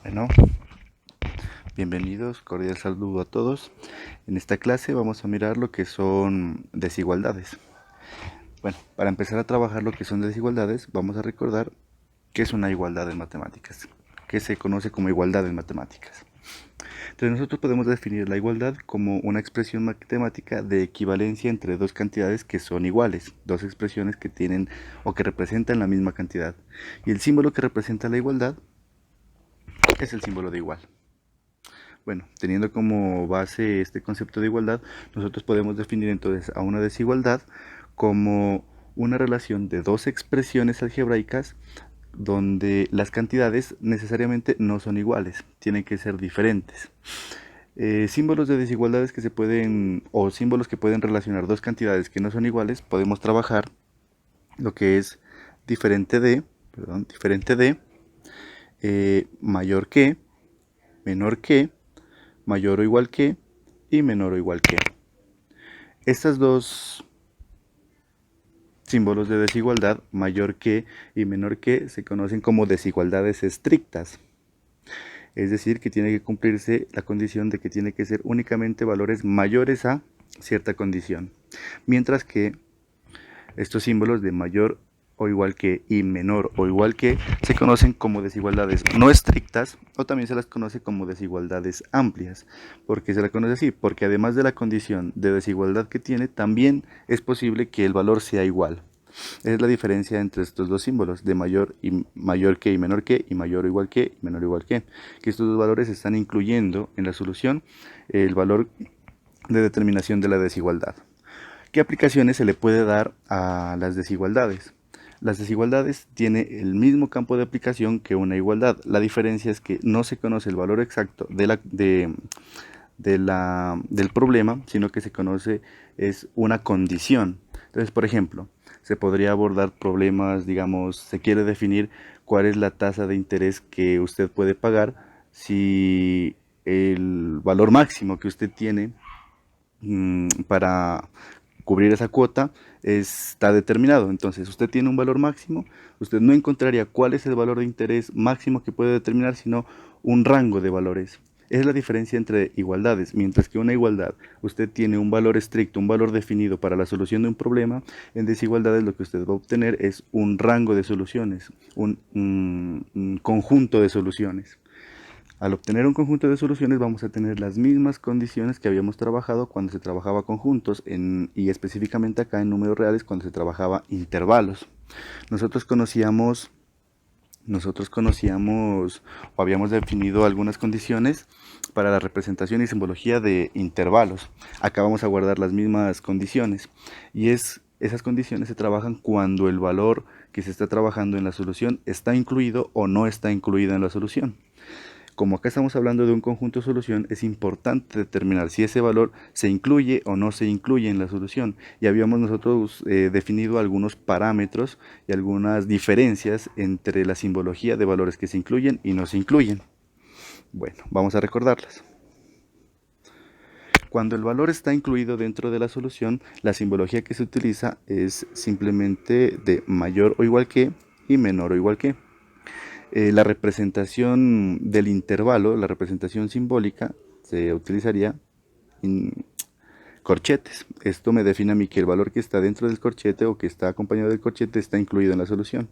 Bueno, bienvenidos, cordial saludo a todos. En esta clase vamos a mirar lo que son desigualdades. Bueno, para empezar a trabajar lo que son desigualdades, vamos a recordar qué es una igualdad en matemáticas, qué se conoce como igualdad en matemáticas. Entonces nosotros podemos definir la igualdad como una expresión matemática de equivalencia entre dos cantidades que son iguales, dos expresiones que tienen o que representan la misma cantidad. Y el símbolo que representa la igualdad es el símbolo de igual. Bueno, teniendo como base este concepto de igualdad, nosotros podemos definir entonces a una desigualdad como una relación de dos expresiones algebraicas donde las cantidades necesariamente no son iguales, tienen que ser diferentes. Símbolos de desigualdades que se pueden, o símbolos que pueden relacionar dos cantidades que no son iguales, podemos trabajar lo que es diferente de, mayor que, menor que, mayor o igual que y menor o igual que. Estas dos símbolos de desigualdad, mayor que y menor que, se conocen como desigualdades estrictas. Es decir, que tiene que cumplirse la condición de que tiene que ser únicamente valores mayores a cierta condición. Mientras que estos símbolos de mayor o igual que y menor o igual que se conocen como desigualdades no estrictas o también se las conoce como desigualdades amplias. ¿Por qué se la conoce así? Porque además de la condición de desigualdad que tiene, también es posible que el valor sea igual. Esa es la diferencia entre estos dos símbolos de mayor que y menor que y mayor o igual que y menor o igual que estos dos valores están incluyendo en la solución el valor de determinación de la desigualdad. ¿Qué aplicaciones se le puede dar a las desigualdades? Las desigualdades tienen el mismo campo de aplicación que una igualdad. La diferencia es que no se conoce el valor exacto del problema, sino que se conoce es una condición. Entonces, por ejemplo, se podría abordar problemas, digamos, se quiere definir cuál es la tasa de interés que usted puede pagar si el valor máximo que usted tiene para cubrir esa cuota está determinado. Entonces, usted tiene un valor máximo, usted no encontraría cuál es el valor de interés máximo que puede determinar, sino un rango de valores. Es la diferencia entre igualdades. Mientras que una igualdad, usted tiene un valor estricto, un valor definido para la solución de un problema, en desigualdades lo que usted va a obtener es un rango de soluciones, un conjunto de soluciones. Al obtener un conjunto de soluciones vamos a tener las mismas condiciones que habíamos trabajado cuando se trabajaba conjuntos y específicamente acá en números reales cuando se trabajaba intervalos. Nosotros conocíamos o habíamos definido algunas condiciones para la representación y simbología de intervalos. Acá vamos a guardar las mismas condiciones y esas condiciones se trabajan cuando el valor que se está trabajando en la solución está incluido o no está incluido en la solución. Como acá estamos hablando de un conjunto de solución, es importante determinar si ese valor se incluye o no se incluye en la solución. Y habíamos nosotros definido algunos parámetros y algunas diferencias entre la simbología de valores que se incluyen y no se incluyen. Bueno, vamos a recordarlas. Cuando el valor está incluido dentro de la solución, la simbología que se utiliza es simplemente de mayor o igual que y menor o igual que. La representación del intervalo, la representación simbólica, se utilizaría en corchetes. Esto me define a mí que el valor que está dentro del corchete o que está acompañado del corchete está incluido en la solución.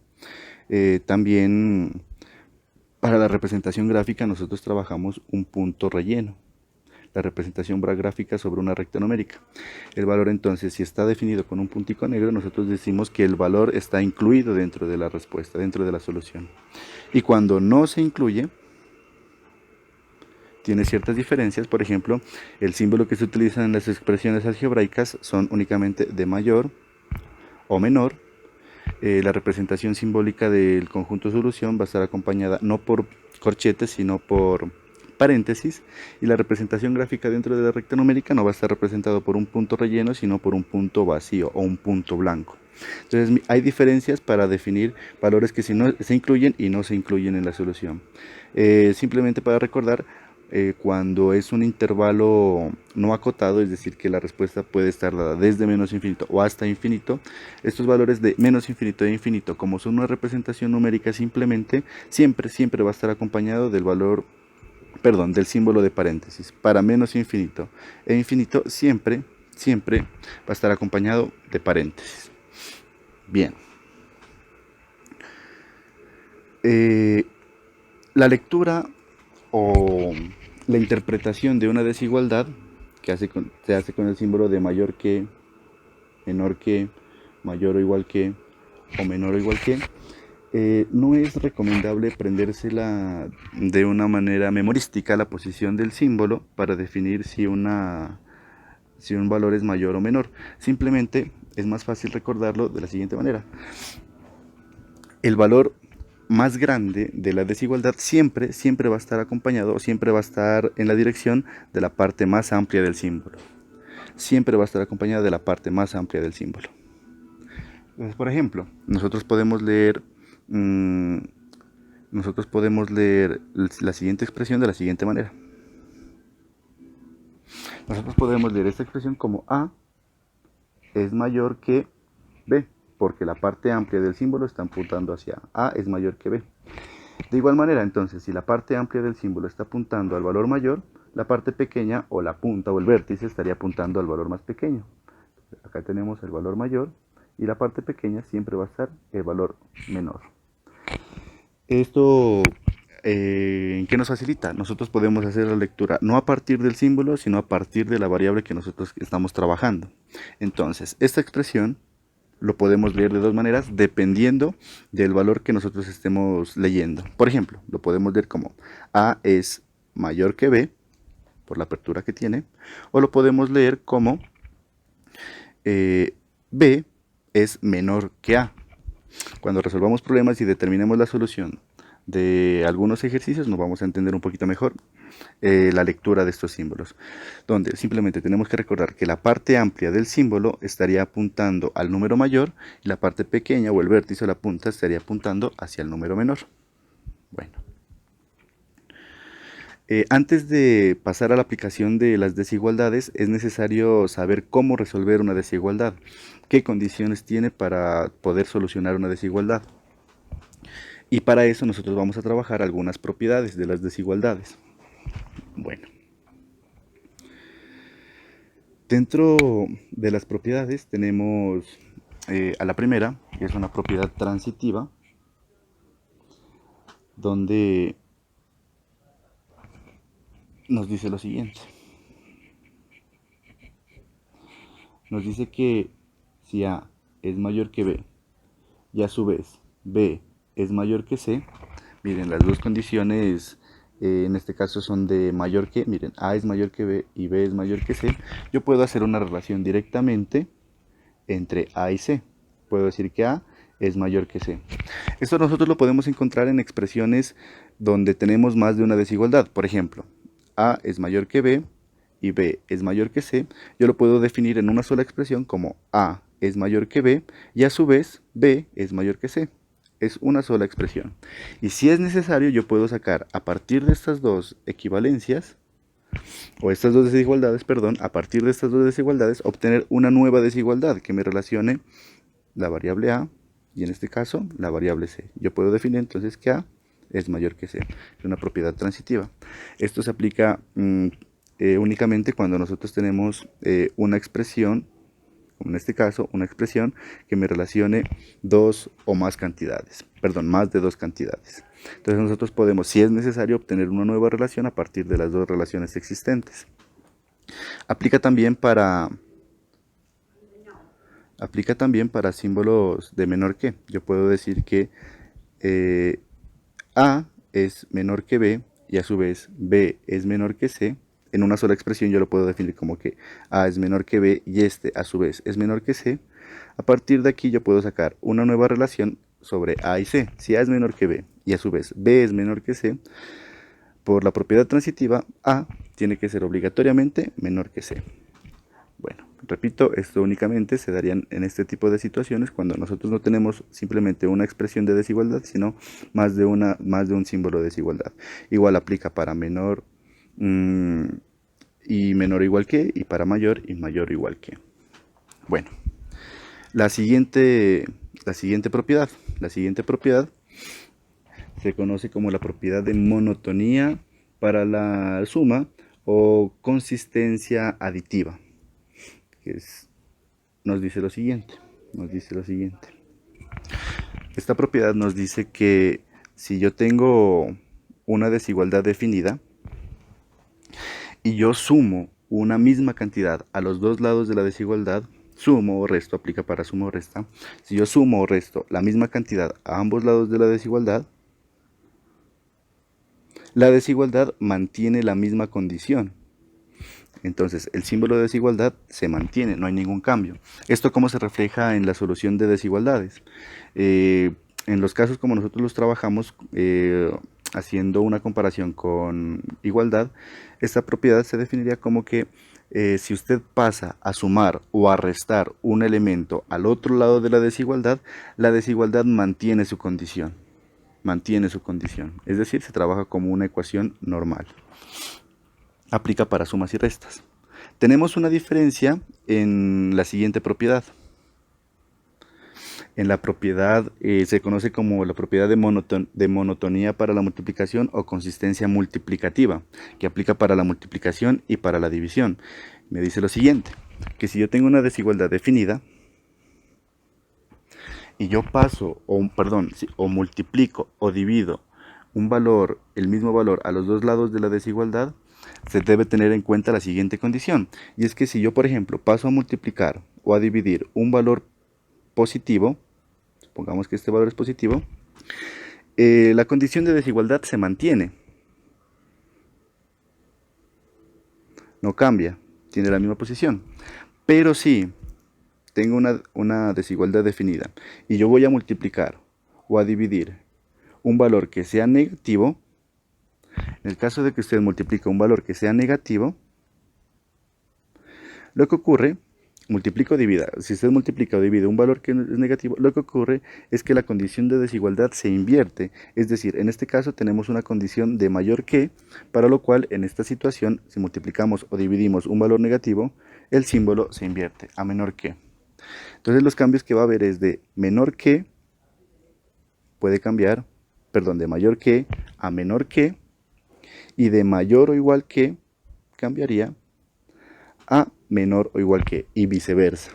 También para la representación gráfica nosotros trabajamos un punto relleno, la representación gráfica sobre una recta numérica. El valor entonces, si está definido con un puntico negro, nosotros decimos que el valor está incluido dentro de la respuesta, dentro de la solución. Y cuando no se incluye, tiene ciertas diferencias. Por ejemplo, el símbolo que se utiliza en las expresiones algebraicas son únicamente de mayor o menor. La representación simbólica del conjunto solución va a estar acompañada no por corchetes, sino por paréntesis, y la representación gráfica dentro de la recta numérica no va a estar representado por un punto relleno, sino por un punto vacío o un punto blanco. Entonces hay diferencias para definir valores que si no se incluyen y no se incluyen en la solución. Simplemente para recordar, cuando es un intervalo no acotado, es decir, que la respuesta puede estar dada desde menos infinito o hasta infinito, estos valores de menos infinito e infinito, como son una representación numérica simplemente, siempre va a estar acompañado del valor, perdón, del símbolo de paréntesis. Para menos infinito e infinito siempre va a estar acompañado de paréntesis. Bien. La lectura o la interpretación de una desigualdad que se hace con el símbolo de mayor que, menor que, mayor o igual que, o menor o igual que, no es recomendable aprendérsela de una manera memorística la posición del símbolo para definir si un valor es mayor o menor. Simplemente es más fácil recordarlo de la siguiente manera. El valor más grande de la desigualdad siempre va a estar acompañado o siempre va a estar en la dirección de la parte más amplia del símbolo. Siempre va a estar acompañado de la parte más amplia del símbolo. Entonces, por ejemplo, nosotros podemos leer la siguiente expresión de la siguiente manera. Nosotros podemos leer esta expresión como A es mayor que B, porque la parte amplia del símbolo está apuntando hacia A es mayor que B. De igual manera, entonces, si la parte amplia del símbolo está apuntando al valor mayor, la parte pequeña o la punta o el vértice estaría apuntando al valor más pequeño. Acá tenemos el valor mayor y la parte pequeña siempre va a estar el valor menor. Esto, ¿en qué nos facilita? Nosotros podemos hacer la lectura no a partir del símbolo, sino a partir de la variable que nosotros estamos trabajando. Entonces, esta expresión lo podemos leer de dos maneras dependiendo del valor que nosotros estemos leyendo. Por ejemplo, lo podemos leer como A es mayor que B, por la apertura que tiene, o lo podemos leer como B es menor que A. Cuando resolvamos problemas y determinemos la solución de algunos ejercicios, nos vamos a entender un poquito mejor la lectura de estos símbolos, donde simplemente tenemos que recordar que la parte amplia del símbolo estaría apuntando al número mayor y la parte pequeña o el vértice o la punta estaría apuntando hacia el número menor. Bueno. Antes de pasar a la aplicación de las desigualdades, es necesario saber cómo resolver una desigualdad, qué condiciones tiene para poder solucionar una desigualdad. Y para eso nosotros vamos a trabajar algunas propiedades de las desigualdades. Bueno, dentro de las propiedades tenemos a la primera, que es una propiedad transitiva, donde nos dice lo siguiente. Nos dice que si A es mayor que B y a su vez B es mayor que C, miren, las dos condiciones en este caso son de mayor que, miren, A es mayor que B y B es mayor que C, yo puedo hacer una relación directamente entre A y C. Puedo decir que A es mayor que C. Esto nosotros lo podemos encontrar en expresiones donde tenemos más de una desigualdad. Por ejemplo, A es mayor que B y B es mayor que C. Yo lo puedo definir en una sola expresión como A es mayor que B y a su vez B es mayor que C. Es una sola expresión. Y si es necesario, yo puedo sacar a partir de estas dos equivalencias, o estas dos desigualdades, perdón, a partir de estas dos desigualdades, obtener una nueva desigualdad que me relacione la variable A y en este caso la variable C. Yo puedo definir entonces que A es mayor que C. Es una propiedad transitiva. Esto se aplica únicamente cuando nosotros tenemos una expresión, como en este caso, una expresión que me relacione dos o más cantidades, perdón, más de dos cantidades. Entonces nosotros podemos, si es necesario, obtener una nueva relación a partir de las dos relaciones existentes. Aplica también para símbolos de menor que. Yo puedo decir que A es menor que B y a su vez B es menor que C. En una sola expresión yo lo puedo definir como que A es menor que B y este a su vez es menor que C. A partir de aquí yo puedo sacar una nueva relación sobre A y C. Si A es menor que B y a su vez B es menor que C, por la propiedad transitiva A tiene que ser obligatoriamente menor que C. Bueno, repito, esto únicamente se daría en este tipo de situaciones cuando nosotros no tenemos simplemente una expresión de desigualdad, sino más de un símbolo de desigualdad. Igual aplica para menor mm, y menor o igual que, y para mayor y mayor o igual que. Bueno, la siguiente, la siguiente propiedad se conoce como la propiedad de monotonía para la suma o consistencia aditiva, que nos dice lo siguiente, nos dice lo siguiente. Esta propiedad nos dice que si yo tengo una desigualdad definida y yo sumo una misma cantidad a los dos lados de la desigualdad, sumo o resto, aplica para suma o resta, si yo sumo o resto la misma cantidad a ambos lados de la desigualdad mantiene la misma condición. Entonces, el símbolo de desigualdad se mantiene, no hay ningún cambio. ¿Esto cómo se refleja en la solución de desigualdades? En los casos como nosotros los trabajamos, haciendo una comparación con igualdad, esta propiedad se definiría como que si usted pasa a sumar o a restar un elemento al otro lado de la desigualdad mantiene su condición. Mantiene su condición. Es decir, se trabaja como una ecuación normal. Aplica para sumas y restas. Tenemos una diferencia en la siguiente propiedad. En la propiedad se conoce como la propiedad de monotonía para la multiplicación o consistencia multiplicativa, que aplica para la multiplicación y para la división. Me dice lo siguiente, que si yo tengo una desigualdad definida y yo paso, o multiplico o divido un valor, el mismo valor a los dos lados de la desigualdad, se debe tener en cuenta la siguiente condición. Y es que si yo, por ejemplo, paso a multiplicar o a dividir un valor positivo, supongamos que este valor es positivo, la condición de desigualdad se mantiene. No cambia, tiene la misma posición. Pero si tengo una desigualdad definida y yo voy a multiplicar o a dividir un valor que sea negativo, en el caso de que usted multiplique un valor que sea negativo, lo que ocurre, multiplico o divida, si usted multiplica o divide un valor que es negativo, lo que ocurre es que la condición de desigualdad se invierte. Es decir, en este caso tenemos una condición de mayor que, para lo cual en esta situación, si multiplicamos o dividimos un valor negativo, el símbolo se invierte a menor que. Entonces los cambios que va a haber es de menor que, puede cambiar, perdón, de mayor que a menor que, y de mayor o igual que cambiaría a menor o igual que, y viceversa.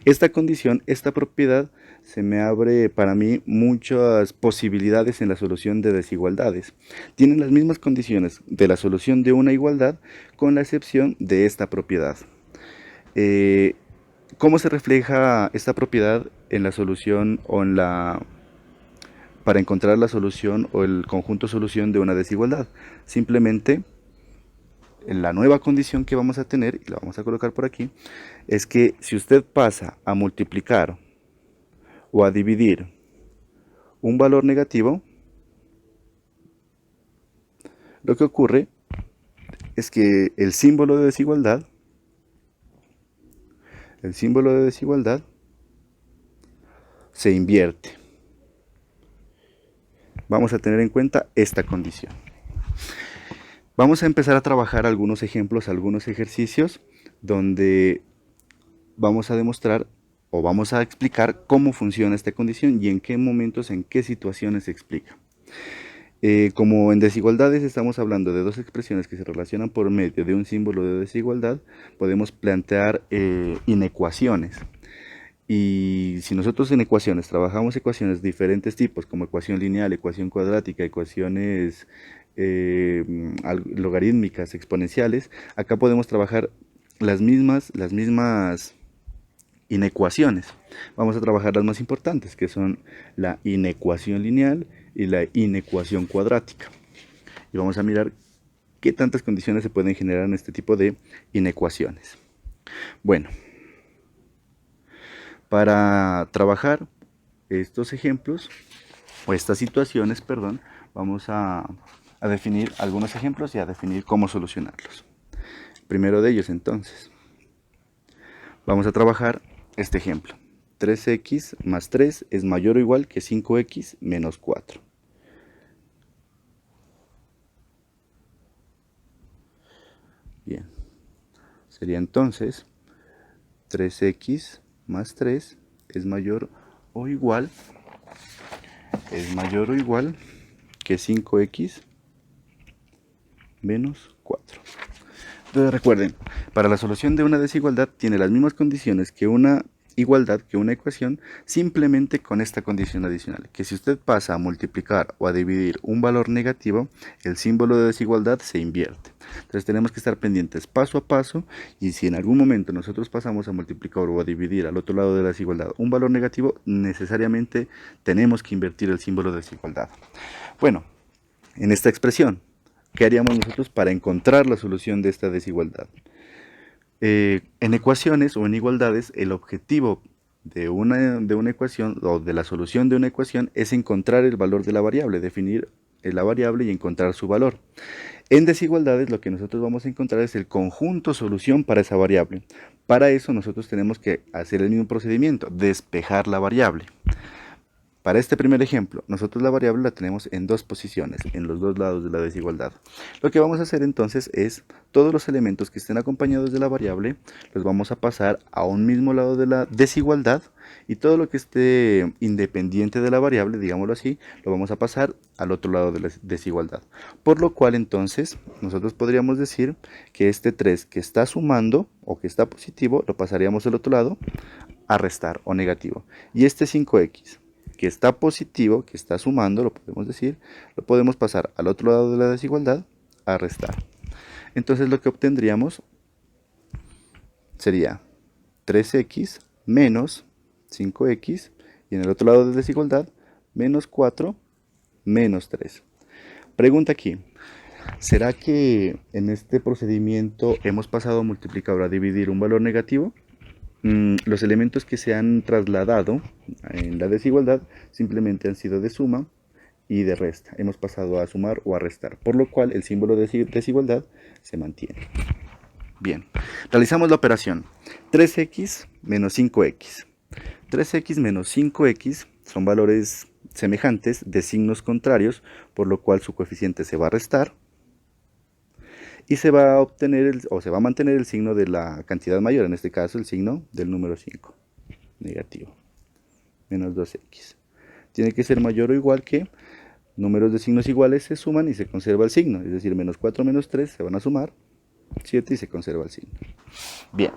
Esta condición, esta propiedad, se me abre para mí muchas posibilidades en la solución de desigualdades. Tienen las mismas condiciones de la solución de una igualdad, con la excepción de esta propiedad. ¿Cómo se refleja esta propiedad en la solución o en para encontrar la solución o el conjunto solución de una desigualdad? Simplemente, la nueva condición que vamos a tener, y la vamos a colocar por aquí, es que si usted pasa a multiplicar o a dividir un valor negativo, lo que ocurre es que el símbolo de desigualdad se invierte. Vamos a tener en cuenta esta condición. Vamos a empezar a trabajar algunos ejemplos, algunos ejercicios donde vamos a demostrar o vamos a explicar cómo funciona esta condición y en qué momentos, en qué situaciones se explica. Como en desigualdades estamos hablando de dos expresiones que se relacionan por medio de un símbolo de desigualdad, podemos plantear inecuaciones. Y si nosotros en ecuaciones trabajamos ecuaciones de diferentes tipos, como ecuación lineal, ecuación cuadrática, ecuaciones logarítmicas, exponenciales, acá podemos trabajar las mismas inecuaciones. Vamos a trabajar las más importantes, que son la inecuación lineal y la inecuación cuadrática. Y vamos a mirar qué tantas condiciones se pueden generar en este tipo de inecuaciones. Bueno, para trabajar estos ejemplos, o estas situaciones, perdón, vamos a definir algunos ejemplos y a definir cómo solucionarlos. Primero de ellos, entonces, vamos a trabajar este ejemplo. 3x más 3 es mayor o igual que 5x menos 4. Bien, sería entonces 3x más 3 es mayor o igual que 5x menos 4. Entonces recuerden, para la solución de una desigualdad tiene las mismas condiciones que una igualdad, que una ecuación, simplemente con esta condición adicional, que si usted pasa a multiplicar o a dividir un valor negativo, el símbolo de desigualdad se invierte. Entonces tenemos que estar pendientes paso a paso, y si en algún momento nosotros pasamos a multiplicar o a dividir al otro lado de la desigualdad un valor negativo, necesariamente tenemos que invertir el símbolo de desigualdad. Bueno, en esta expresión, ¿qué haríamos nosotros para encontrar la solución de esta desigualdad? En ecuaciones o en igualdades, el objetivo de una ecuación o de la solución de una ecuación es encontrar el valor de la variable, definir la variable y encontrar su valor. En desigualdades lo que nosotros vamos a encontrar es el conjunto solución para esa variable. Para eso nosotros tenemos que hacer el mismo procedimiento, despejar la variable. Para este primer ejemplo, nosotros la variable la tenemos en dos posiciones, en los dos lados de la desigualdad. Lo que vamos a hacer entonces es, todos los elementos que estén acompañados de la variable, los vamos a pasar a un mismo lado de la desigualdad, y todo lo que esté independiente de la variable, digámoslo así, lo vamos a pasar al otro lado de la desigualdad. Por lo cual entonces, nosotros podríamos decir que este 3 que está sumando, o que está positivo, lo pasaríamos al otro lado a restar o negativo. Y este 5x que está positivo, que está sumando, lo podemos decir, lo podemos pasar al otro lado de la desigualdad a restar. Entonces lo que obtendríamos sería 3x menos 5x, y en el otro lado de desigualdad, menos 4 menos 3. Pregunta aquí, ¿será que en este procedimiento hemos pasado a multiplicar o a dividir un valor negativo? Los elementos que se han trasladado en la desigualdad simplemente han sido de suma y de resta. Hemos pasado a sumar o a restar, por lo cual el símbolo de desigualdad se mantiene. Bien, realizamos la operación 3x menos 5x. 3x menos 5x son valores semejantes de signos contrarios, por lo cual su coeficiente se va a restar y se va a obtener o se va a mantener el signo de la cantidad mayor, en este caso el signo del número 5, negativo, menos 2x. Tiene que ser mayor o igual que, números de signos iguales se suman y se conserva el signo, es decir, menos 4 menos 3 se van a sumar, 7 y se conserva el signo. Bien.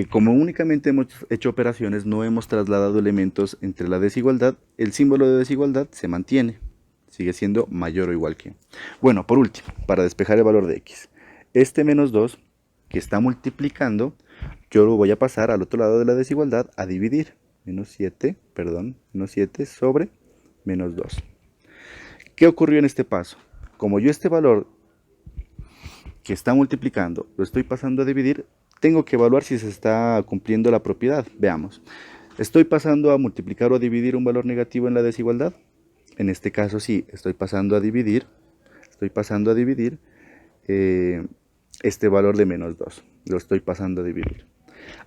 Como únicamente hemos hecho operaciones, no hemos trasladado elementos entre la desigualdad, el símbolo de desigualdad se mantiene, sigue siendo mayor o igual que. Bueno, por último, para despejar el valor de x, este menos 2 que está multiplicando, yo lo voy a pasar al otro lado de la desigualdad a dividir. Menos 7 sobre menos 2. ¿Qué ocurrió en este paso? Como yo este valor que está multiplicando lo estoy pasando a dividir, tengo que evaluar si se está cumpliendo la propiedad. Veamos. ¿Estoy pasando a multiplicar o a dividir un valor negativo en la desigualdad? En este caso sí, estoy pasando a dividir este valor de menos 2. Lo estoy pasando a dividir.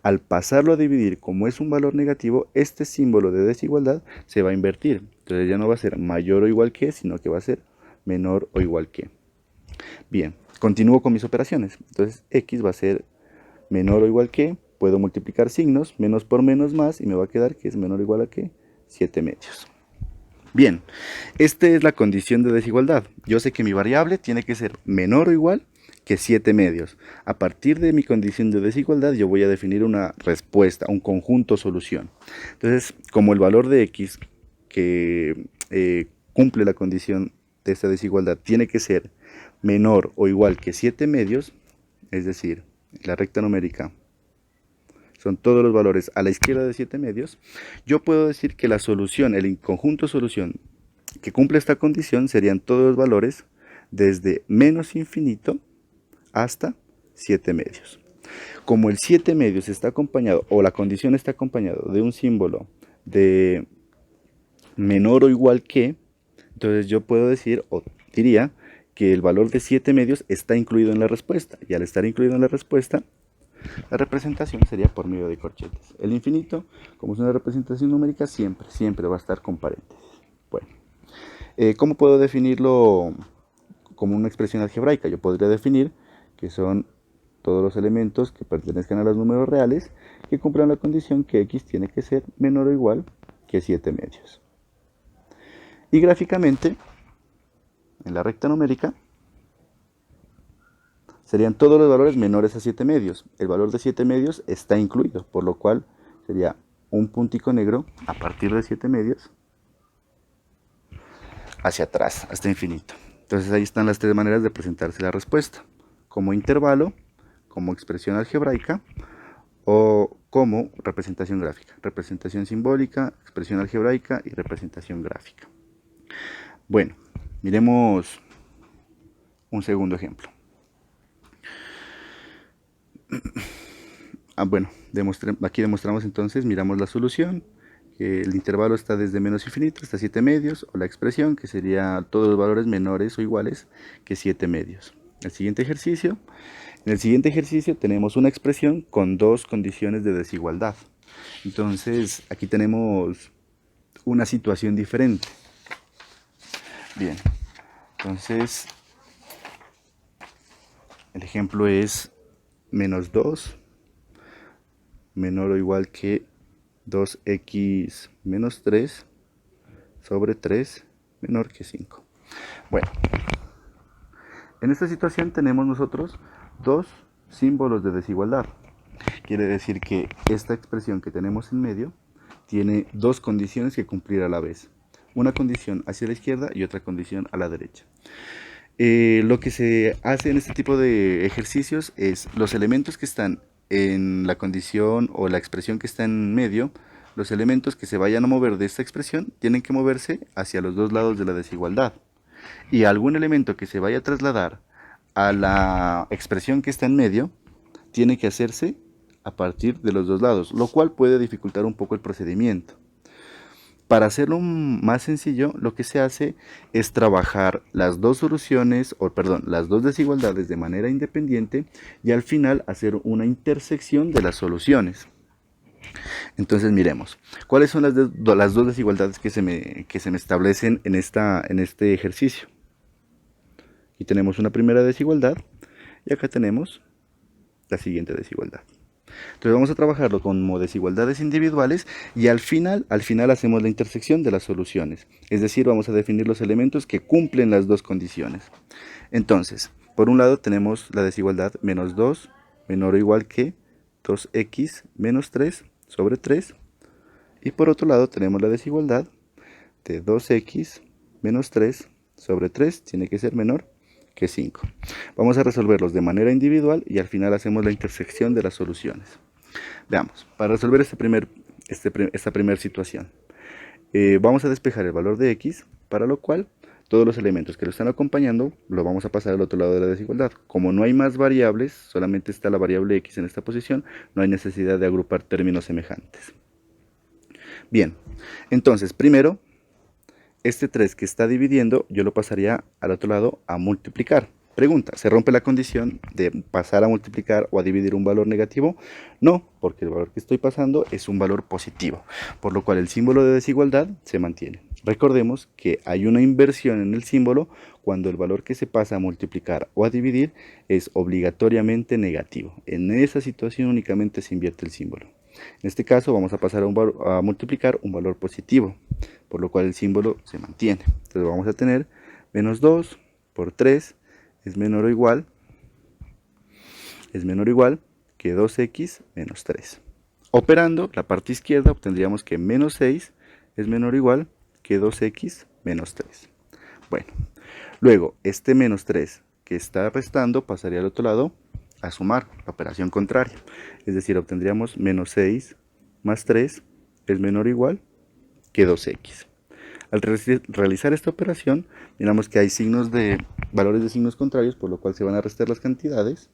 Al pasarlo a dividir, como es un valor negativo, este símbolo de desigualdad se va a invertir. Entonces ya no va a ser mayor o igual que, sino que va a ser menor o igual que. Bien, continúo con mis operaciones. Entonces x va a ser menor o igual que, puedo multiplicar signos, menos por menos más, y me va a quedar que es menor o igual a que 7 medios. Bien, esta es la condición de desigualdad. Yo sé que mi variable tiene que ser menor o igual que 7 medios. A partir de mi condición de desigualdad yo voy a definir una respuesta, un conjunto solución. Entonces, como el valor de x que cumple la condición de esta desigualdad tiene que ser menor o igual que 7 medios, es decir, la recta numérica son todos los valores a la izquierda de 7 medios, yo puedo decir que la solución, el conjunto solución que cumple esta condición serían todos los valores desde menos infinito hasta 7 medios. Como el 7 medios está acompañado, o la condición está acompañado de un símbolo de menor o igual que, entonces yo puedo decir, o diría, que el valor de 7 medios está incluido en la respuesta, y al estar incluido en la respuesta, la representación sería por medio de corchetes. El infinito, como es una representación numérica, siempre va a estar con paréntesis. Bueno, ¿cómo puedo definirlo como una expresión algebraica. Yo podría definir que son todos los elementos que pertenezcan a los números reales que cumplan la condición que x tiene que ser menor o igual que 7 medios. Y gráficamente, en la recta numérica, serían todos los valores menores a 7 medios. El valor de 7 medios está incluido, por lo cual sería un puntico negro a partir de 7 medios hacia atrás, hasta infinito. Entonces ahí están las tres maneras de presentarse la respuesta: como intervalo, como expresión algebraica o como representación gráfica. Representación simbólica, expresión algebraica y representación gráfica. Bueno, miremos un segundo ejemplo. Bueno, aquí demostramos entonces, miramos la solución, que el intervalo está desde menos infinito hasta 7 medios, o la expresión, que sería todos los valores menores o iguales que 7 medios. En el siguiente ejercicio tenemos una expresión con dos condiciones de desigualdad. Entonces, aquí tenemos una situación diferente. Bien, entonces, el ejemplo es menos 2 menor o igual que 2x menos 3 sobre 3 menor que 5. Bueno, en esta situación tenemos nosotros dos símbolos de desigualdad. Quiere decir que esta expresión que tenemos en medio tiene dos condiciones que cumplir a la vez. Una condición hacia la izquierda y otra condición a la derecha. Lo que se hace en este tipo de ejercicios es los elementos que están en la condición o la expresión que está en medio, los elementos que se vayan a mover de esta expresión tienen que moverse hacia los dos lados de la desigualdad. Y algún elemento que se vaya a trasladar a la expresión que está en medio tiene que hacerse a partir de los dos lados, lo cual puede dificultar un poco el procedimiento. Para hacerlo más sencillo, lo que se hace es trabajar las dos soluciones, las dos desigualdades de manera independiente y al final hacer una intersección de las soluciones. Entonces miremos, ¿cuáles son las dos desigualdades que se me establecen en este ejercicio? Aquí tenemos una primera desigualdad y acá tenemos la siguiente desigualdad. Entonces vamos a trabajarlo como desigualdades individuales y al final hacemos la intersección de las soluciones. Es decir, vamos a definir los elementos que cumplen las dos condiciones. Entonces, por un lado tenemos la desigualdad menos 2 menor o igual que 2x menos 3 sobre 3. Y por otro lado tenemos la desigualdad de 2x menos 3 sobre 3 tiene que ser menor que 5. Vamos a resolverlos de manera individual y al final hacemos la intersección de las soluciones. Veamos, para resolver esta primera situación, vamos a despejar el valor de x, para lo cual todos los elementos que lo están acompañando lo vamos a pasar al otro lado de la desigualdad. Como no hay más variables, solamente está la variable x en esta posición, no hay necesidad de agrupar términos semejantes. Bien, entonces primero, este 3 que está dividiendo, yo lo pasaría al otro lado a multiplicar. Pregunta, ¿se rompe la condición de pasar a multiplicar o a dividir un valor negativo? No, porque el valor que estoy pasando es un valor positivo, por lo cual el símbolo de desigualdad se mantiene. Recordemos que hay una inversión en el símbolo cuando el valor que se pasa a multiplicar o a dividir es obligatoriamente negativo. En esa situación únicamente se invierte el símbolo. En este caso vamos a pasar a multiplicar un valor positivo, por lo cual el símbolo se mantiene. Entonces vamos a tener menos 2 por 3 es menor o igual que 2x menos 3. Operando la parte izquierda obtendríamos que menos 6 es menor o igual que 2x menos 3. Bueno, luego este menos 3 que está restando pasaría al otro lado a sumar, la operación contraria. Es decir, obtendríamos menos 6 más 3 es menor o igual que 2x. Al realizar esta operación, miramos que hay valores de signos contrarios, por lo cual se van a restar las cantidades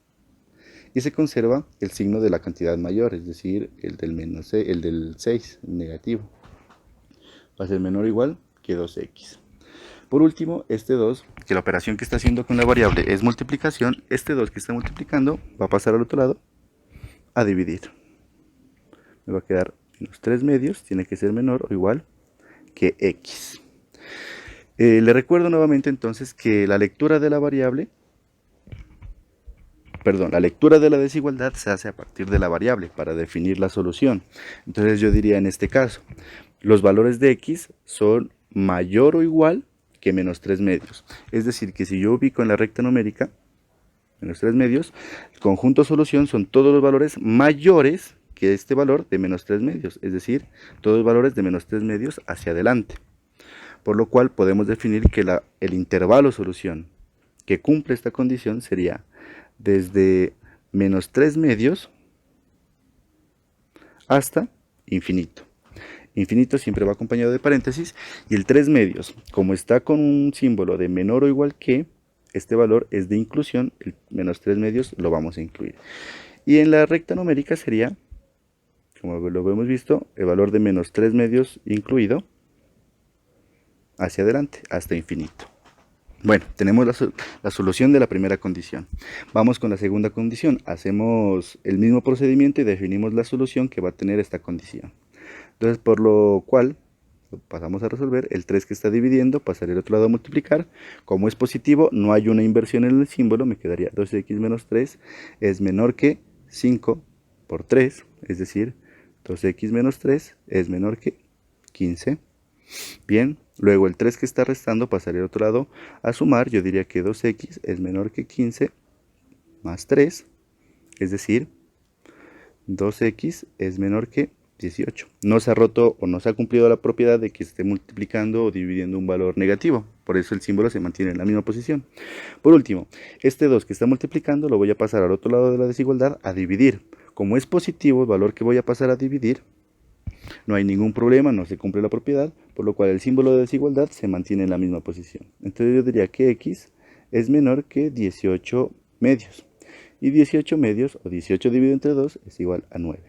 y se conserva el signo de la cantidad mayor, es decir, el del 6, negativo. Va a ser menor o igual que 2x. Por último, este 2, que la operación que está haciendo con la variable es multiplicación, este 2 que está multiplicando va a pasar al otro lado a dividir. Me va a quedar menos 3 medios, tiene que ser menor o igual que x. Le recuerdo nuevamente entonces que la lectura de la variable, perdón, la lectura de la desigualdad se hace a partir de la variable para definir la solución. Entonces yo diría en este caso, los valores de x son mayor o igual que menos 3 medios. Es decir, que si yo ubico en la recta numérica, menos 3 medios, el conjunto solución son todos los valores mayores que este valor de menos 3 medios. Es decir, todos los valores de menos 3 medios hacia adelante. Por lo cual podemos definir que el intervalo solución que cumple esta condición sería desde menos 3 medios hasta infinito. Infinito siempre va acompañado de paréntesis y el 3 medios, como está con un símbolo de menor o igual que, este valor es de inclusión, el menos 3 medios lo vamos a incluir. Y en la recta numérica sería, como lo hemos visto, el valor de menos 3 medios incluido hacia adelante hasta infinito. Bueno, tenemos la solución de la primera condición. Vamos con la segunda condición. Hacemos el mismo procedimiento y definimos la solución que va a tener esta condición. Entonces, por lo cual, pasamos a resolver. El 3 que está dividiendo, pasaría al otro lado a multiplicar. Como es positivo, no hay una inversión en el símbolo. Me quedaría 2x menos 3 es menor que 5 por 3. Es decir, 2x menos 3 es menor que 15. Bien, luego el 3 que está restando pasaría al otro lado a sumar. Yo diría que 2x es menor que 15 más 3. Es decir, 2x es menor que 18. No se ha roto o no se ha cumplido la propiedad de que esté multiplicando o dividiendo un valor negativo. Por eso el símbolo se mantiene en la misma posición. Por último, este 2 que está multiplicando lo voy a pasar al otro lado de la desigualdad a dividir. Como es positivo el valor que voy a pasar a dividir, no hay ningún problema, no se cumple la propiedad, por lo cual el símbolo de desigualdad se mantiene en la misma posición. Entonces yo diría que x es menor que 18 medios. Y 18 medios, o 18 dividido entre 2, es igual a 9.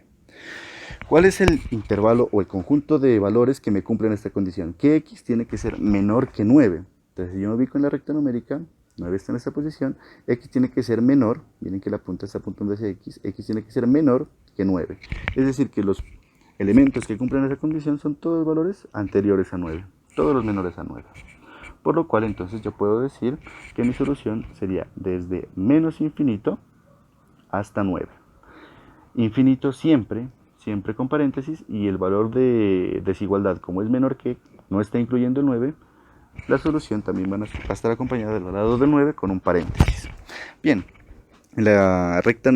¿Cuál es el intervalo o el conjunto de valores que me cumplen esta condición? Que x tiene que ser menor que 9. Entonces si yo me ubico en la recta numérica, 9 está en esta posición, x tiene que ser menor, miren que la punta está apuntando hacia x tiene que ser menor que 9. Es decir, que los elementos que cumplen esa condición son todos los valores anteriores a 9, todos los menores a 9. Por lo cual entonces yo puedo decir que mi solución sería desde menos infinito hasta 9. Infinito siempre con paréntesis, y el valor de desigualdad, como es menor que, no está incluyendo el 9, la solución también va a estar acompañada del lado del 9 con un paréntesis. Bien, en la recta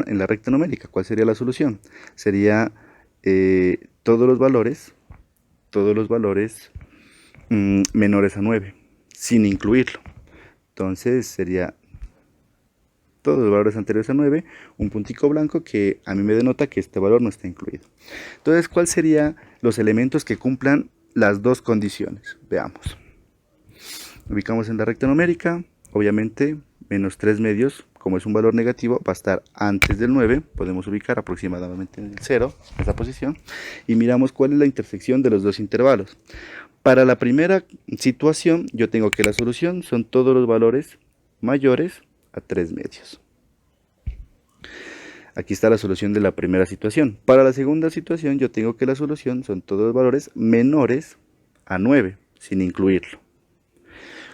numérica, ¿cuál sería la solución? Sería todos los valores menores a 9, sin incluirlo. Entonces sería todos los valores anteriores a 9, un puntico blanco que a mí me denota que este valor no está incluido. Entonces, ¿cuáles serían los elementos que cumplan las dos condiciones? Veamos. Ubicamos en la recta numérica, obviamente, menos 3 medios, como es un valor negativo, va a estar antes del 9, podemos ubicar aproximadamente en el 0, en esa posición, y miramos cuál es la intersección de los dos intervalos. Para la primera situación, yo tengo que la solución son todos los valores mayores a 3 medios. Aquí está la solución de la primera situación. Para la segunda situación, yo tengo que la solución son todos los valores menores a 9, sin incluirlo.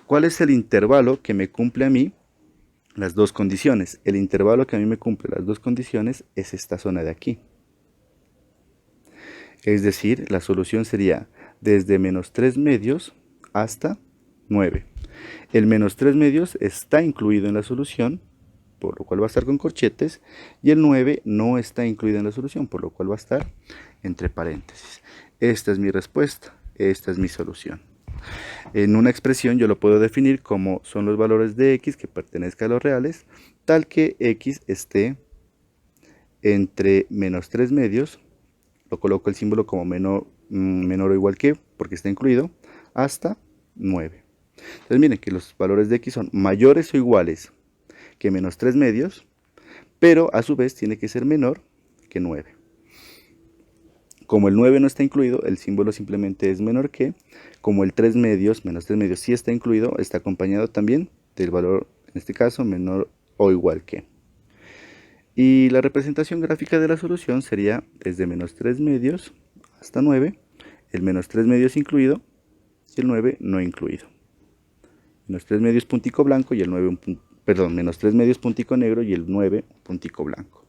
¿Cuál es el intervalo que me cumple a mí las dos condiciones? El intervalo que a mí me cumple las dos condiciones es esta zona de aquí. Es decir, la solución sería desde menos 3 medios hasta 9. El menos 3 medios está incluido en la solución, por lo cual va a estar con corchetes, y el 9 no está incluido en la solución, por lo cual va a estar entre paréntesis. Esta es mi respuesta, esta es mi solución. En una expresión yo lo puedo definir como son los valores de x que pertenezcan a los reales, tal que x esté entre menos 3 medios, lo coloco el símbolo como menor o igual que, porque está incluido, hasta 9. Entonces miren que los valores de x son mayores o iguales que menos 3 medios, pero a su vez tiene que ser menor que 9. Como el 9 no está incluido, el símbolo simplemente es menor que. Como el 3 medios, menos 3 medios sí está incluido, está acompañado también del valor, en este caso, menor o igual que. Y la representación gráfica de la solución sería desde menos 3 medios hasta 9, el menos 3 medios incluido y el 9 no incluido. Menos 3 medios puntico blanco y el 9 perdón, menos 3 medios puntico negro y el 9 puntico blanco.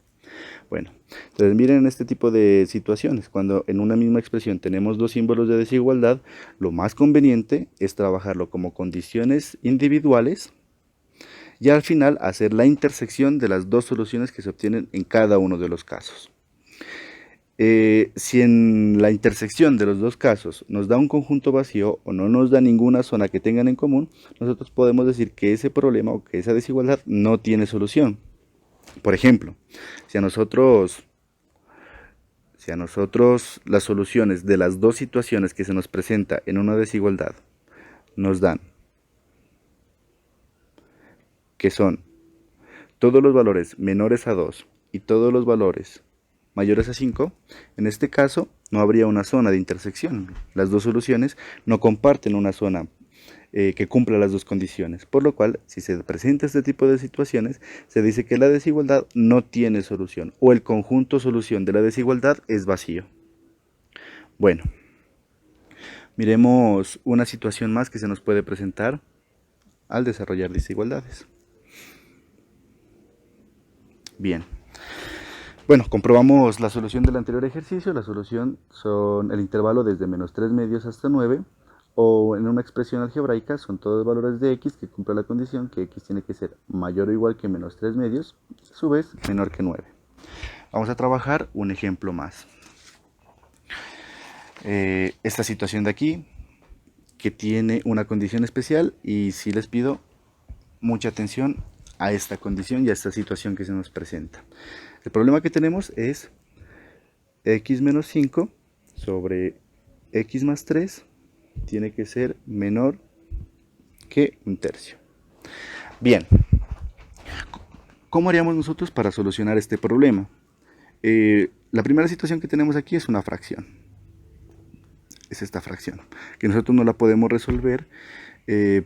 Bueno, entonces miren este tipo de situaciones. Cuando en una misma expresión tenemos dos símbolos de desigualdad, lo más conveniente es trabajarlo como condiciones individuales y al final hacer la intersección de las dos soluciones que se obtienen en cada uno de los casos. Si en la intersección de los dos casos nos da un conjunto vacío o no nos da ninguna zona que tengan en común, nosotros podemos decir que ese problema o que esa desigualdad no tiene solución. Por ejemplo, si a nosotros las soluciones de las dos situaciones que se nos presenta en una desigualdad nos dan que son todos los valores menores a 2 y todos los valores mayores a 5, en este caso no habría una zona de intersección. Las dos soluciones no comparten una zona que cumpla las dos condiciones, por lo cual si se presenta este tipo de situaciones se dice que la desigualdad no tiene solución o el conjunto solución de la desigualdad es vacío. Bueno, miremos una situación más que se nos puede presentar al desarrollar desigualdades. Bien, bueno, comprobamos la solución del anterior ejercicio. La solución son el intervalo desde menos 3 medios hasta 9, o en una expresión algebraica son todos los valores de x que cumplen la condición que x tiene que ser mayor o igual que menos 3 medios, a su vez menor que 9. Vamos a trabajar un ejemplo más. Esta situación de aquí, que tiene una condición especial, y sí les pido mucha atención a esta condición y a esta situación que se nos presenta. El problema que tenemos es x menos 5 sobre x más 3 tiene que ser menor que un tercio. Bien, ¿cómo haríamos nosotros para solucionar este problema? La primera situación que tenemos aquí es una fracción. Es esta fracción, que nosotros no la podemos resolver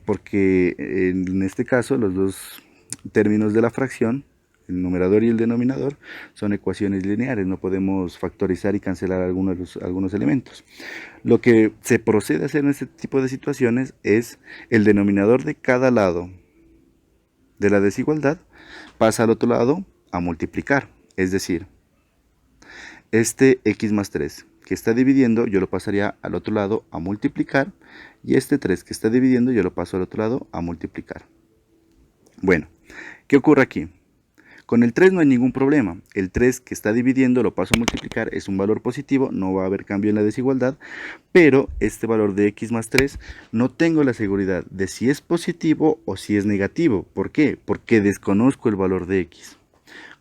porque en este caso los dos términos de la fracción, el numerador y el denominador, son ecuaciones lineares, no podemos factorizar y cancelar algunos elementos. Lo que se procede a hacer en este tipo de situaciones es el denominador de cada lado de la desigualdad pasa al otro lado a multiplicar, es decir, este x más 3 que está dividiendo yo lo pasaría al otro lado a multiplicar, y este 3 que está dividiendo yo lo paso al otro lado a multiplicar. Bueno, ¿qué ocurre aquí? Con el 3 no hay ningún problema. El 3 que está dividiendo lo paso a multiplicar, es un valor positivo, no va a haber cambio en la desigualdad, pero este valor de x más 3 no tengo la seguridad de si es positivo o si es negativo. ¿Por qué? Porque desconozco el valor de x.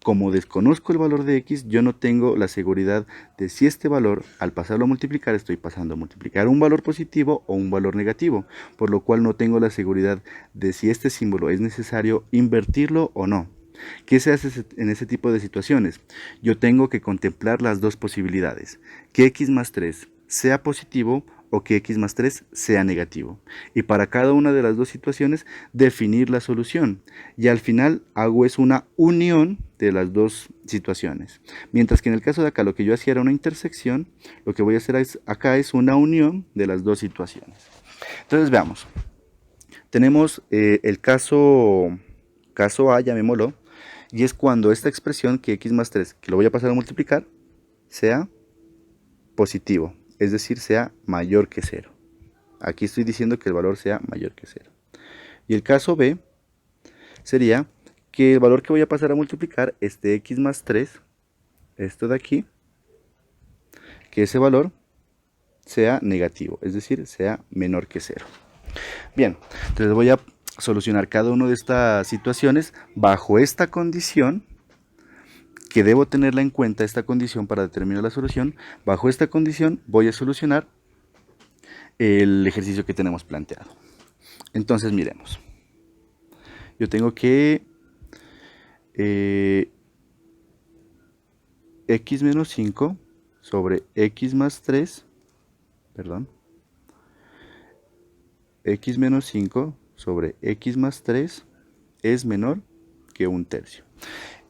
Como desconozco el valor de x, yo no tengo la seguridad de si este valor, al pasarlo a multiplicar, estoy pasando a multiplicar un valor positivo o un valor negativo, por lo cual no tengo la seguridad de si este símbolo es necesario invertirlo o no. ¿Qué se hace en ese tipo de situaciones? Yo tengo que contemplar las dos posibilidades, que x más 3 sea positivo o que x más 3 sea negativo. Y para cada una de las dos situaciones definir la solución. Y al final hago es una unión de las dos situaciones. Mientras que en el caso de acá lo que yo hacía era una intersección, lo que voy a hacer acá es una unión de las dos situaciones. Entonces veamos. Tenemos el caso A, llamémoslo, y es cuando esta expresión que x más 3, que lo voy a pasar a multiplicar, sea positivo, es decir, sea mayor que 0. Aquí estoy diciendo que el valor sea mayor que 0. Y el caso B sería que el valor que voy a pasar a multiplicar, este x más 3, esto de aquí, que ese valor sea negativo, es decir, sea menor que 0. Bien, entonces voy a solucionar cada una de estas situaciones bajo esta condición, que debo tenerla en cuenta esta condición para determinar la solución. Bajo esta condición voy a solucionar el ejercicio que tenemos planteado. Entonces miremos. Yo tengo que x menos 5 sobre x más 3, perdón, x menos 5 sobre x más 3 es menor que un tercio.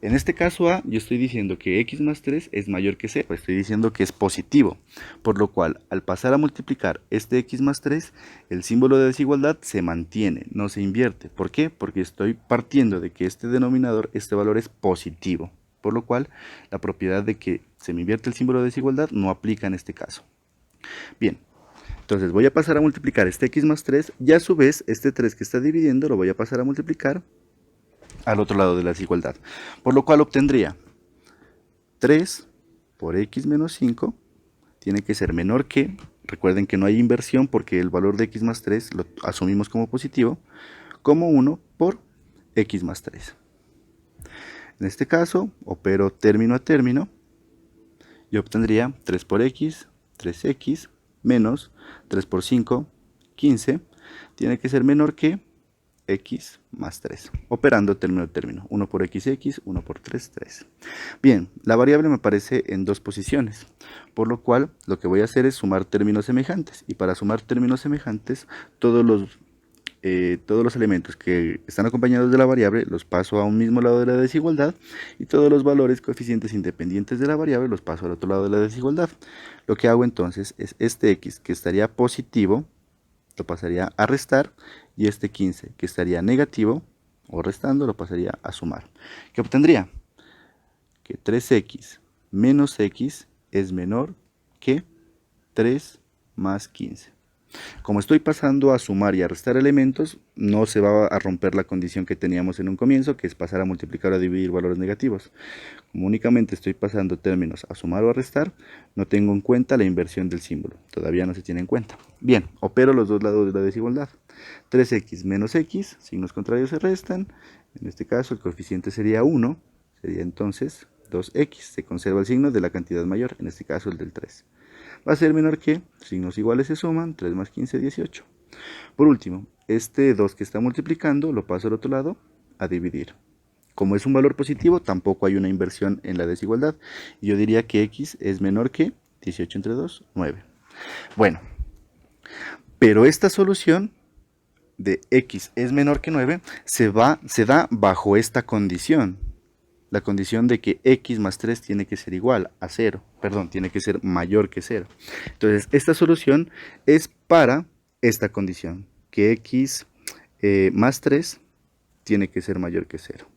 En este caso A, yo estoy diciendo que x más 3 es mayor que 0, estoy diciendo que es positivo, por lo cual al pasar a multiplicar este x más 3, el símbolo de desigualdad se mantiene, no se invierte. ¿Por qué? Porque estoy partiendo de que este denominador, este valor es positivo, por lo cual la propiedad de que se me invierte el símbolo de desigualdad no aplica en este caso. Bien, entonces voy a pasar a multiplicar este x más 3 y a su vez este 3 que está dividiendo lo voy a pasar a multiplicar al otro lado de la desigualdad, por lo cual obtendría 3 por x menos 5 tiene que ser menor que, recuerden que no hay inversión porque el valor de x más 3 lo asumimos como positivo, como 1 por x más 3. En este caso, opero término a término y obtendría 3 por x, 3x, menos 3 por 5, 15, tiene que ser menor que x más 3, operando término a término, 1 por x, 1 por 3, 3. Bien, la variable me aparece en dos posiciones, por lo cual lo que voy a hacer es sumar términos semejantes, y para sumar términos semejantes, todos los elementos que están acompañados de la variable los paso a un mismo lado de la desigualdad, y todos los valores coeficientes independientes de la variable los paso al otro lado de la desigualdad. Lo que hago entonces es este x, que estaría positivo, lo pasaría a restar, y este 15 que estaría negativo o restando lo pasaría a sumar. ¿Qué obtendría? Que 3x menos x es menor que 3 más 15. Como estoy pasando a sumar y a restar elementos, no se va a romper la condición que teníamos en un comienzo, que es pasar a multiplicar o a dividir valores negativos. Como únicamente estoy pasando términos a sumar o a restar, no tengo en cuenta la inversión del símbolo. Todavía no se tiene en cuenta. Bien, opero los dos lados de la desigualdad. 3x menos x, signos contrarios se restan. En este caso el coeficiente sería 1, sería entonces 2x. Se conserva el signo de la cantidad mayor, en este caso el del 3. Va a ser menor que, signos iguales se suman, 3 más 15, 18. Por último, este 2 que está multiplicando lo paso al otro lado a dividir. Como es un valor positivo, tampoco hay una inversión en la desigualdad. Y yo diría que x es menor que 18 entre 2, 9. Bueno, pero esta solución de x es menor que 9 se da bajo esta condición. La condición de que x más 3 tiene que ser igual a 0, perdón, tiene que ser mayor que 0. Entonces, esta solución es para esta condición, que x más 3 tiene que ser mayor que 0.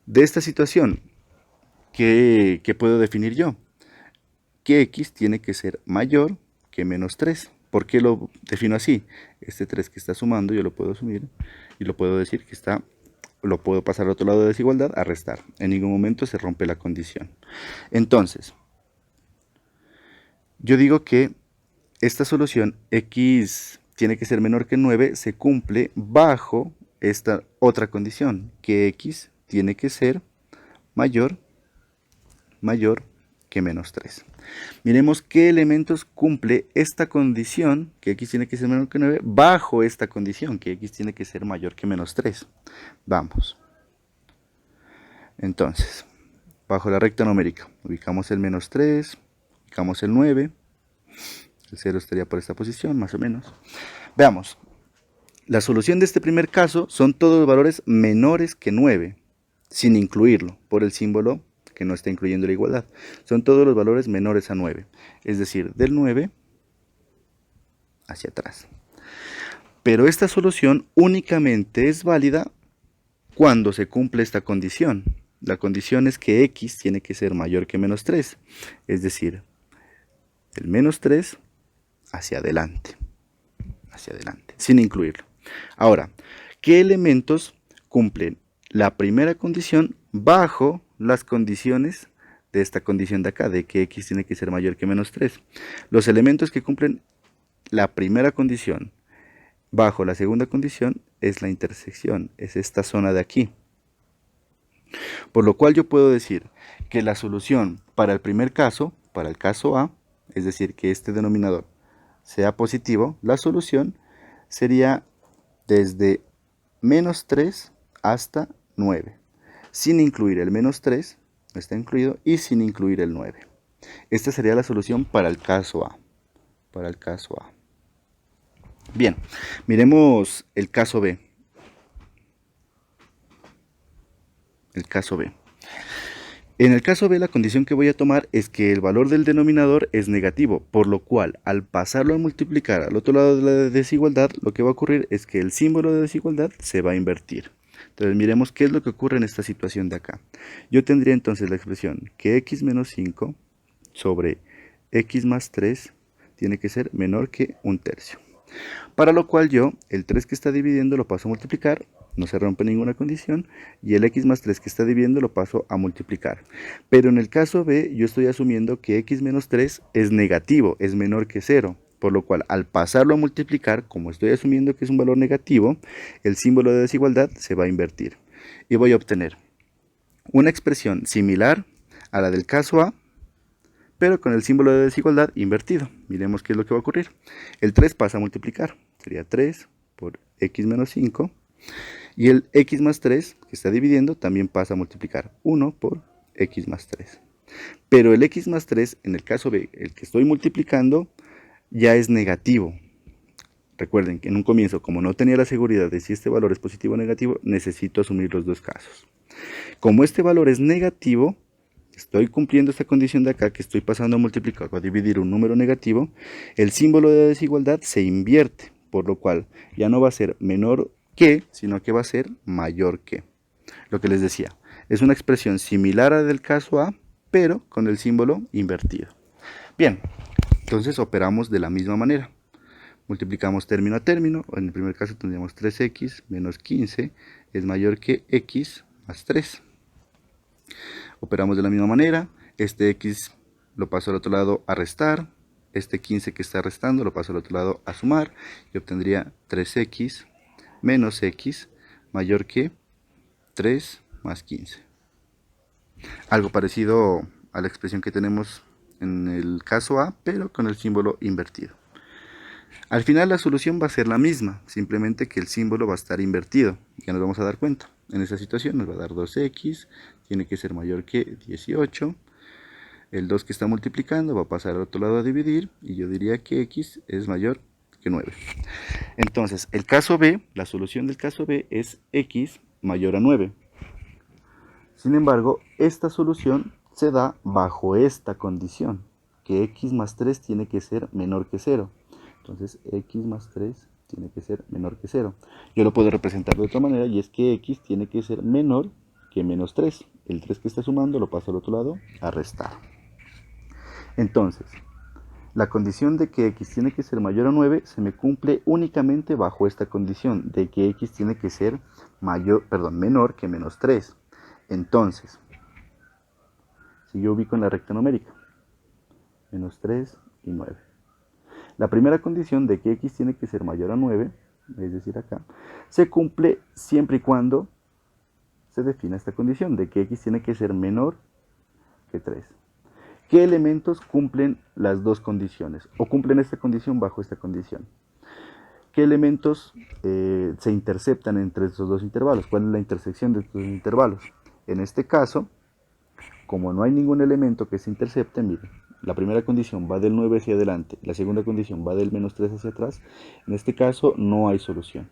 De esta situación, ¿qué puedo definir yo? Que x tiene que ser mayor que menos 3. ¿Por qué lo defino así? Este 3 que está sumando yo lo puedo asumir y lo puedo decir que está, lo puedo pasar al otro lado de desigualdad a restar. En ningún momento se rompe la condición. Entonces, yo digo que esta solución x tiene que ser menor que 9 se cumple bajo esta otra condición, que x tiene que ser mayor que menos 3. Miremos qué elementos cumple esta condición, que x tiene que ser menor que 9, bajo esta condición, que x tiene que ser mayor que menos 3. Vamos. Entonces, bajo la recta numérica, ubicamos el menos 3, ubicamos el 9, el 0 estaría por esta posición, más o menos. Veamos, la solución de este primer caso son todos los valores menores que 9, sin incluirlo, por el símbolo que no está incluyendo la igualdad. Son todos los valores menores a 9, es decir, del 9 hacia atrás. Pero esta solución únicamente es válida cuando se cumple esta condición. La condición es que x tiene que ser mayor que menos 3, es decir, el menos 3 hacia adelante, sin incluirlo. Ahora, ¿qué elementos cumplen la primera condición bajo las condiciones de esta condición de acá, de que x tiene que ser mayor que menos 3? Los elementos que cumplen la primera condición bajo la segunda condición es la intersección, es esta zona de aquí. Por lo cual yo puedo decir que la solución para el primer caso, para el caso A, es decir, que este denominador sea positivo, la solución sería desde menos 3 hasta 9, sin incluir el menos 3, no está incluido, y sin incluir el 9. Esta sería la solución para el caso A. Para el caso A. Bien, miremos el caso B. el caso B. En el caso B, la condición que voy a tomar es que el valor del denominador es negativo, por lo cual, al pasarlo a multiplicar al otro lado de la desigualdad, lo que va a ocurrir es que el símbolo de desigualdad se va a invertir. Entonces, miremos qué es lo que ocurre en esta situación de acá. Yo tendría entonces la expresión que x menos 5 sobre x más 3 tiene que ser menor que 1/3. Para lo cual yo, el 3 que está dividiendo lo paso a multiplicar, no se rompe ninguna condición, y el x más 3 que está dividiendo lo paso a multiplicar. Pero en el caso B, yo estoy asumiendo que x menos 3 es negativo, es menor que 0. Por lo cual, al pasarlo a multiplicar, como estoy asumiendo que es un valor negativo, el símbolo de desigualdad se va a invertir. Y voy a obtener una expresión similar a la del caso A, pero con el símbolo de desigualdad invertido. Miremos qué es lo que va a ocurrir. El 3 pasa a multiplicar, sería 3 por x menos 5, y el x más 3, que está dividiendo, también pasa a multiplicar, 1 por x más 3. Pero el x más 3, en el caso B, el que estoy multiplicando, ya es negativo. Recuerden que en un comienzo, como no tenía la seguridad de si este valor es positivo o negativo, necesito asumir los dos casos. Como este valor es negativo, estoy cumpliendo esta condición de acá, que estoy pasando a multiplicar o a dividir un número negativo, el símbolo de desigualdad se invierte, por lo cual ya no va a ser menor que, sino que va a ser mayor que. Lo que les decía, es una expresión similar a la del caso A, pero con el símbolo invertido. Bien, entonces operamos de la misma manera. Multiplicamos término a término, en el primer caso tendríamos 3x menos 15 es mayor que x más 3. Operamos de la misma manera, este x lo paso al otro lado a restar, este 15 que está restando lo paso al otro lado a sumar, y obtendría 3x menos x mayor que 3 más 15. Algo parecido a la expresión que tenemos en el caso A, pero con el símbolo invertido. Al final la solución va a ser la misma, simplemente que el símbolo va a estar invertido, ya nos vamos a dar cuenta. En esta situación nos va a dar 2x, tiene que ser mayor que 18, el 2 que está multiplicando va a pasar al otro lado a dividir, y yo diría que x es mayor que 9. Entonces, el caso B, la solución del caso B es x mayor a 9. Sin embargo, esta solución se da bajo esta condición, que x más 3 tiene que ser menor que 0. Entonces, x más 3 tiene que ser menor que 0. Yo lo puedo representar de otra manera, y es que x tiene que ser menor que menos 3. El 3 que está sumando lo paso al otro lado a restar. Entonces, la condición de que x tiene que ser mayor a 9 se me cumple únicamente bajo esta condición de que x tiene que ser menor que menos 3. Entonces, si yo ubico en la recta numérica, menos 3 y 9. La primera condición de que x tiene que ser mayor a 9, es decir acá, se cumple siempre y cuando se defina esta condición de que x tiene que ser menor que 3. ¿Qué elementos cumplen las dos condiciones? O cumplen esta condición bajo esta condición. ¿Qué elementos se interceptan entre estos dos intervalos? ¿Cuál es la intersección de estos dos intervalos? En este caso, como no hay ningún elemento que se intercepte, miren, la primera condición va del 9 hacia adelante, la segunda condición va del menos 3 hacia atrás. En este caso no hay solución,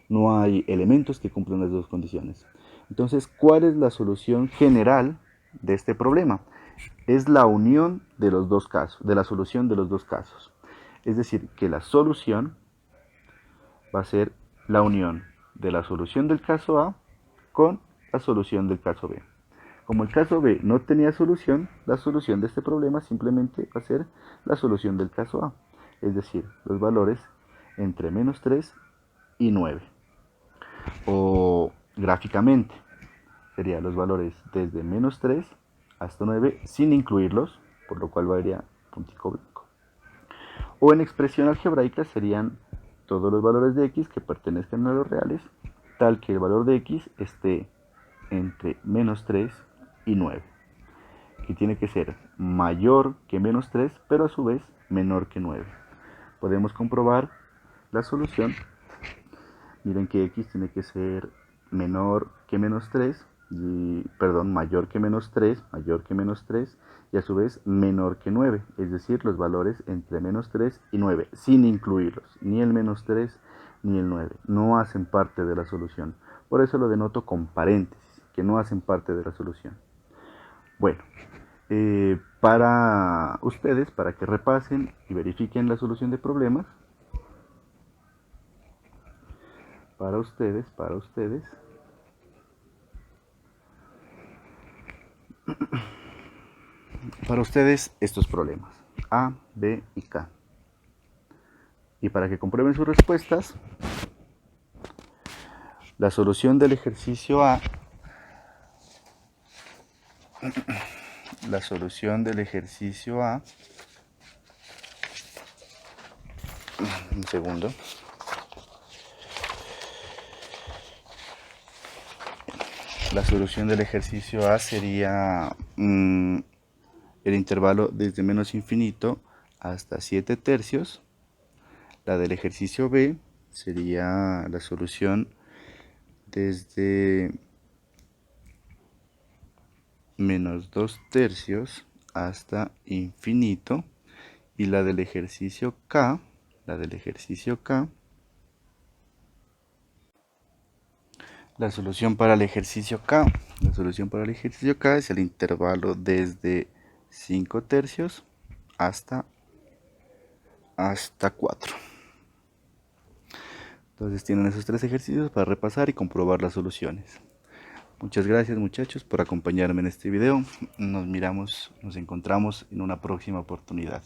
no hay elementos que cumplan las dos condiciones. Entonces, ¿cuál es la solución general de este problema? Es la unión de los dos casos, de la solución de los dos casos. Es decir, que la solución va a ser la unión de la solución del caso A con la solución del caso B. Como el caso B no tenía solución, la solución de este problema simplemente va a ser la solución del caso A, es decir, los valores entre menos 3 y 9. O gráficamente, serían los valores desde menos 3 hasta 9 sin incluirlos, por lo cual valdría puntico blanco. O en expresión algebraica serían todos los valores de x que pertenezcan a los reales, tal que el valor de x esté entre menos 3 y 9, que tiene que ser mayor que menos 3, pero a su vez menor que 9. Podemos comprobar la solución. Miren que x tiene que ser menor que menos 3, mayor que menos 3, y a su vez menor que 9, es decir, los valores entre menos 3 y 9, sin incluirlos, ni el menos 3 ni el 9, no hacen parte de la solución. Por eso lo denoto con paréntesis. que no hacen parte de la solución. Bueno, para ustedes, para que repasen y verifiquen la solución de problemas, para ustedes, estos problemas, A, B y K. Y para que comprueben sus respuestas, la solución del ejercicio A, un segundo, la solución del ejercicio A sería el intervalo desde menos infinito hasta 7 tercios. La del ejercicio B sería la solución desde menos 2 tercios hasta infinito. Y la del ejercicio K, la solución para el ejercicio K es el intervalo desde 5 tercios hasta 4. Entonces tienen esos 3 ejercicios para repasar y comprobar las soluciones. Muchas gracias, muchachos, por acompañarme en este video. Nos encontramos en una próxima oportunidad.